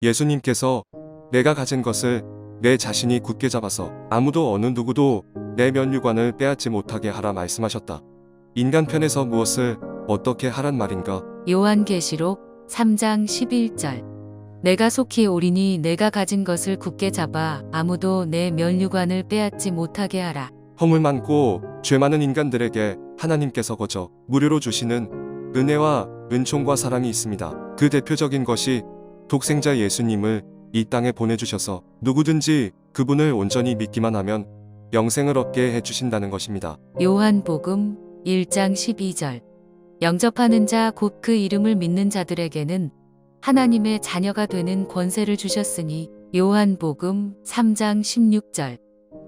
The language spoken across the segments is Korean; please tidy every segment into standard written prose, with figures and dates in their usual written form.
예수님께서 내가 가진 것을 내 자신이 굳게 잡아서 아무도 어느 누구도 내 면류관을 빼앗지 못하게 하라 말씀하셨다. 인간 편에서 무엇을 어떻게 하란 말인가? 요한계시록 3장 11절. 내가 속히 오리니 내가 가진 것을 굳게 잡아 아무도 내 면류관을 빼앗지 못하게 하라. 허물 많고 죄 많은 인간들에게 하나님께서 거저 무료로 주시는 은혜와 은총과 사랑이 있습니다. 그 대표적인 것이 독생자 예수님을 이 땅에 보내주셔서 누구든지 그분을 온전히 믿기만 하면 영생을 얻게 해주신다는 것입니다. 요한복음 1장 12절. 영접하는 자 곧 그 이름을 믿는 자들에게는 하나님의 자녀가 되는 권세를 주셨으니 요한복음 3장 16절.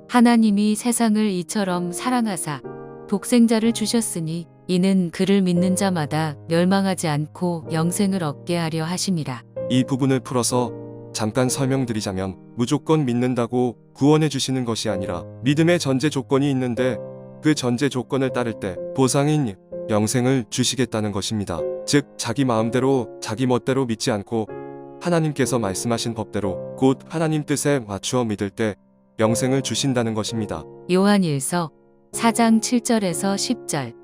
하나님이 세상을 이처럼 사랑하사 독생자를 주셨으니 이는 그를 믿는 자마다 멸망하지 않고 영생을 얻게 하려 하심이라. 이 부분을 풀어서 잠깐 설명드리자면 무조건 믿는다고 구원해 주시는 것이 아니라 믿음의 전제 조건이 있는데 그 전제 조건을 따를 때 보상인 영생을 주시겠다는 것입니다. 즉 자기 마음대로 자기 멋대로 믿지 않고 하나님께서 말씀하신 법대로 곧 하나님 뜻에 맞추어 믿을 때 영생을 주신다는 것입니다. 요한일서 4장 7절에서 10절.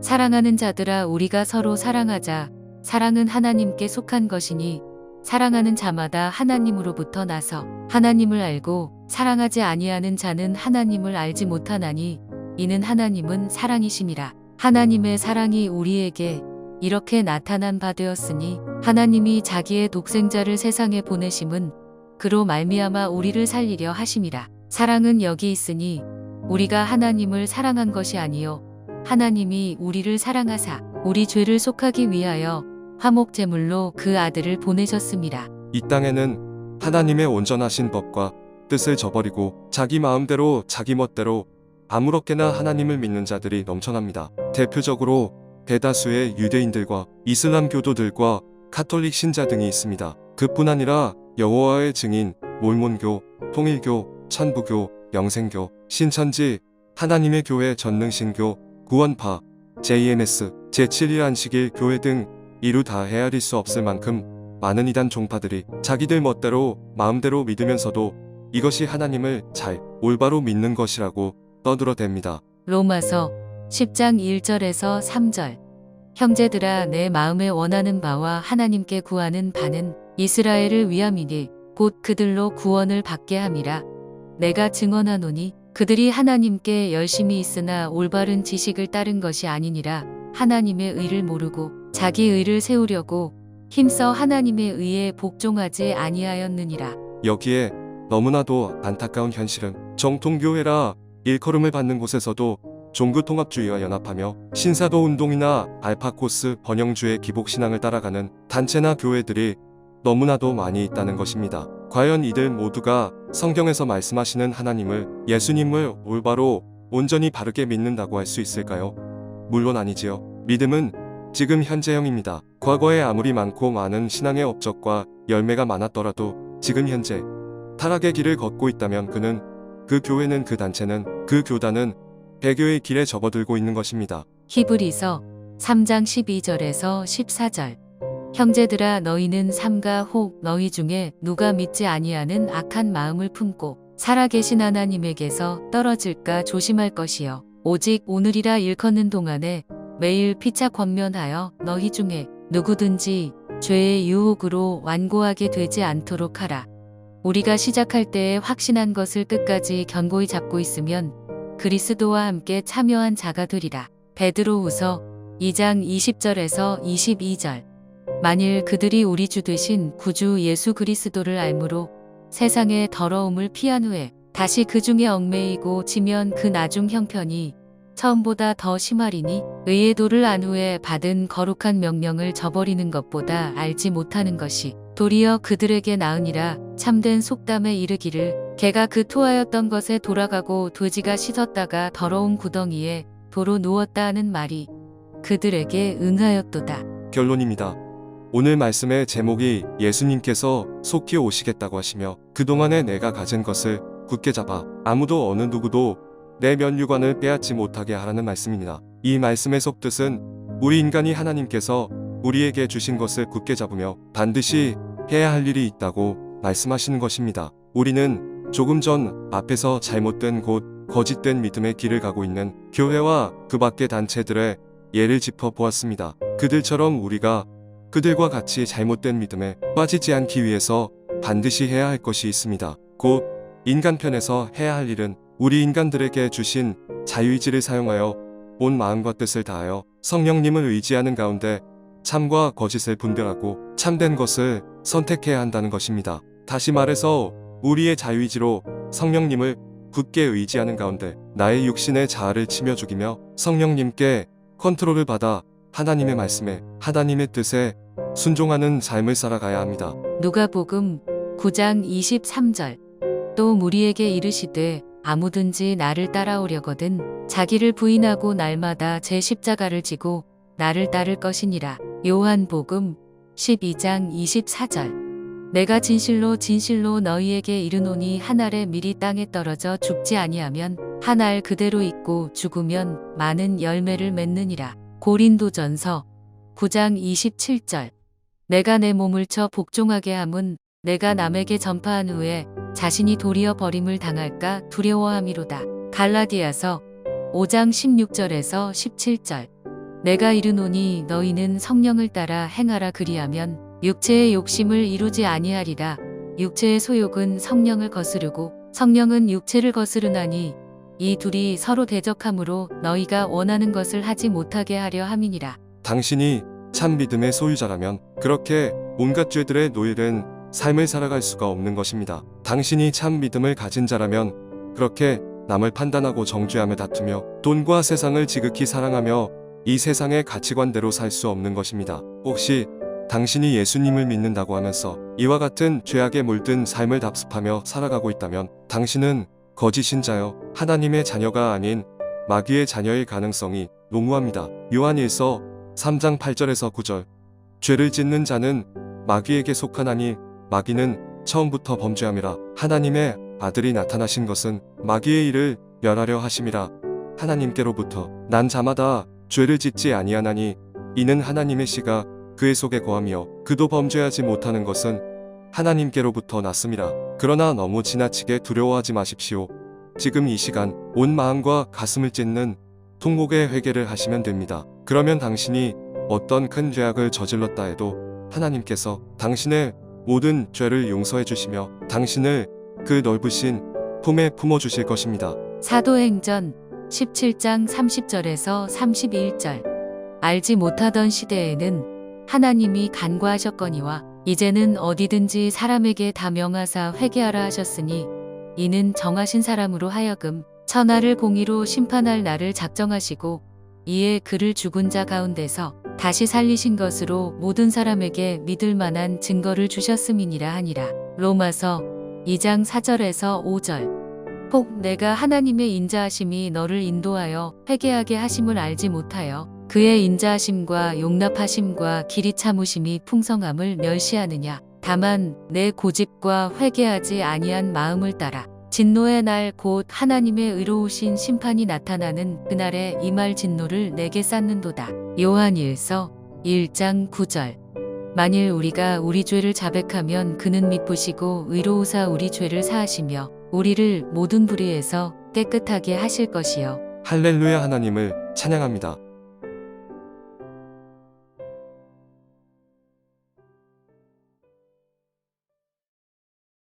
사랑하는 자들아 우리가 서로 사랑하자. 사랑은 하나님께 속한 것이니 사랑하는 자마다 하나님으로부터 나서 하나님을 알고 사랑하지 아니하는 자는 하나님을 알지 못하나니 이는 하나님은 사랑이심이라. 하나님의 사랑이 우리에게 이렇게 나타난 바 되었으니 하나님이 자기의 독생자를 세상에 보내심은 그로 말미암아 우리를 살리려 하심이라. 사랑은 여기 있으니 우리가 하나님을 사랑한 것이 아니요 하나님이 우리를 사랑하사 우리 죄를 속하기 위하여 화목제물로 그 아들을 보내셨습니다. 이 땅에는 하나님의 온전하신 법과 뜻을 저버리고 자기 마음대로 자기 멋대로 아무렇게나 하나님을 믿는 자들이 넘쳐납니다. 대표적으로 대다수의 유대인들과 이슬람 교도들과 카톨릭 신자 등이 있습니다. 그뿐 아니라 여호와의 증인, 몰몬교, 통일교, 천부교, 영생교, 신천지, 하나님의 교회 전능신교, 구원파, JMS, 제7일 안식일 교회 등 이루 다 헤아릴 수 없을 만큼 많은 이단 종파들이 자기들 멋대로 마음대로 믿으면서도 이것이 하나님을 잘 올바로 믿는 것이라고 떠들어댑니다. 로마서 10장 1절에서 3절. 형제들아 내 마음에 원하는 바와 하나님께 구하는 바는 이스라엘을 위함이니 곧 그들로 구원을 받게 함이라. 내가 증언하노니 그들이 하나님께 열심히 있으나 올바른 지식을 따른 것이 아니니라. 하나님의 의를 모르고 자기 의를 세우려고 힘써 하나님의 의에 복종하지 아니하였느니라. 여기에 너무나도 안타까운 현실은 정통교회라 일컬음을 받는 곳에서도 종교통합주의와 연합하며 신사도 운동이나 알파코스 번영주의 기복신앙을 따라가는 단체나 교회들이 너무나도 많이 있다는 것입니다. 과연 이들 모두가 성경에서 말씀하시는 하나님을, 예수님을 올바로 온전히 바르게 믿는다고 할 수 있을까요? 물론 아니지요. 믿음은 지금 현재형입니다. 과거에 아무리 많고 많은 신앙의 업적과 열매가 많았더라도 지금 현재 타락의 길을 걷고 있다면 그 교회는 그 단체는 그 교단은 배교의 길에 접어들고 있는 것입니다. 히브리서 3장 12절에서 14절. 형제들아 너희는 삼가 혹 너희 중에 누가 믿지 아니하는 악한 마음을 품고 살아계신 하나님에게서 떨어질까 조심할 것이요 오직 오늘이라 일컫는 동안에 매일 피차 권면하여 너희 중에 누구든지 죄의 유혹으로 완고하게 되지 않도록 하라. 우리가 시작할 때에 확신한 것을 끝까지 견고히 잡고 있으면 그리스도와 함께 참여한 자가 되리라. 베드로후서 2장 20절에서 22절. 만일 그들이 우리 주 되신 구주 예수 그리스도를 알므로 세상의 더러움을 피한 후에 다시 그 중에 얽매이고 지면 그 나중 형편이 처음보다 더 심하리니 의의 도를 안 후에 받은 거룩한 명령을 저버리는 것보다 알지 못하는 것이 도리어 그들에게 나으니라. 참된 속담에 이르기를 개가 그 토하였던 것에 돌아가고 돼지가 씻었다가 더러운 구덩이에 도로 누웠다 하는 말이 그들에게 응하였도다. 결론입니다. 오늘 말씀의 제목이 예수님께서 속히 오시겠다고 하시며 그동안에 내가 가진 것을 굳게 잡아 아무도 어느 누구도 내 면류관을 빼앗지 못하게 하라는 말씀입니다. 이 말씀의 속뜻은 우리 인간이 하나님께서 우리에게 주신 것을 굳게 잡으며 반드시 해야 할 일이 있다고 말씀하시는 것입니다. 우리는 조금 전 앞에서 잘못된 곧 거짓된 믿음의 길을 가고 있는 교회와 그 밖의 단체들의 예를 짚어 보았습니다. 그들처럼 우리가 그들과 같이 잘못된 믿음에 빠지지 않기 위해서 반드시 해야 할 것이 있습니다. 곧 인간 편에서 해야 할 일은 우리 인간들에게 주신 자유의지를 사용하여 온 마음과 뜻을 다하여 성령님을 의지하는 가운데 참과 거짓을 분별하고 참된 것을 선택해야 한다는 것입니다. 다시 말해서 우리의 자유의지로 성령님을 굳게 의지하는 가운데 나의 육신의 자아를 치며 죽이며 성령님께 컨트롤을 받아 하나님의 말씀에 하나님의 뜻에 순종하는 삶을 살아가야 합니다. 누가복음 9장 23절. 또 무리에게 이르시되 아무든지 나를 따라오려거든 자기를 부인하고 날마다 제 십자가를 지고 나를 따를 것이니라. 요한복음 12장 24절. 내가 진실로 진실로 너희에게 이르노니 한 알에 미리 땅에 떨어져 죽지 아니하면 한 알 그대로 있고 죽으면 많은 열매를 맺느니라. 고린도전서 9장 27절. 내가 내 몸을 쳐 복종하게 함은 내가 남에게 전파한 후에 자신이 도리어 버림을 당할까 두려워함이로다. 갈라디아서 5장 16절에서 17절. 내가 이르노니 너희는 성령을 따라 행하라 그리하면 육체의 욕심을 이루지 아니하리라. 육체의 소욕은 성령을 거스르고 성령은 육체를 거스르나니 이 둘이 서로 대적하므로 너희가 원하는 것을 하지 못하게 하려 함이니라. 당신이 참 믿음의 소유자라면 그렇게 온갖 죄들의 노예된 삶을 살아갈 수가 없는 것입니다. 당신이 참 믿음을 가진 자라면 그렇게 남을 판단하고 정죄하며 다투며 돈과 세상을 지극히 사랑하며 이 세상의 가치관대로 살 수 없는 것입니다. 혹시 당신이 예수님을 믿는다고 하면서 이와 같은 죄악에 물든 삶을 답습하며 살아가고 있다면 당신은 거짓 신자여 하나님의 자녀가 아닌 마귀의 자녀일 가능성이 농후합니다. 요한일서 3장 8절에서 9절. 죄를 짓는 자는 마귀에게 속하나니 마귀는 처음부터 범죄함이라. 하나님의 아들이 나타나신 것은 마귀의 일을 멸하려 하심이라. 하나님께로부터 난 자마다 죄를 짓지 아니하나니 이는 하나님의 씨가 그의 속에 거하며 그도 범죄하지 못하는 것은 하나님께로부터 났음이라. 그러나 너무 지나치게 두려워하지 마십시오. 지금 이 시간 온 마음과 가슴을 찢는 통곡의 회개를 하시면 됩니다. 그러면 당신이 어떤 큰 죄악을 저질렀다 해도 하나님께서 당신의 모든 죄를 용서해 주시며 당신을 그 넓으신 품에 품어주실 것입니다. 사도행전 17장 30절에서 31절. 알지 못하던 시대에는 하나님이 간과하셨거니와 이제는 어디든지 사람에게 다 명하사 회개하라 하셨으니 이는 정하신 사람으로 하여금 천하를 공의로 심판할 날을 작정하시고 이에 그를 죽은 자 가운데서 다시 살리신 것으로 모든 사람에게 믿을 만한 증거를 주셨음이니라 하니라. 로마서 2장 4절에서 5절. 혹 내가 하나님의 인자하심이 너를 인도하여 회개하게 하심을 알지 못하여 그의 인자하심과 용납하심과 길이 참으심이 풍성함을 멸시하느냐. 다만 내 고집과 회개하지 아니한 마음을 따라 진노의 날 곧 하나님의 의로우신 심판이 나타나는 그날에 임할 진노를 내게 쌓는도다. 요한일서 1장 9절. 만일 우리가 우리 죄를 자백하면 그는 미쁘시고 의로우사 우리 죄를 사하시며 우리를 모든 불의에서 깨끗하게 하실 것이요. 할렐루야. 하나님을 찬양합니다.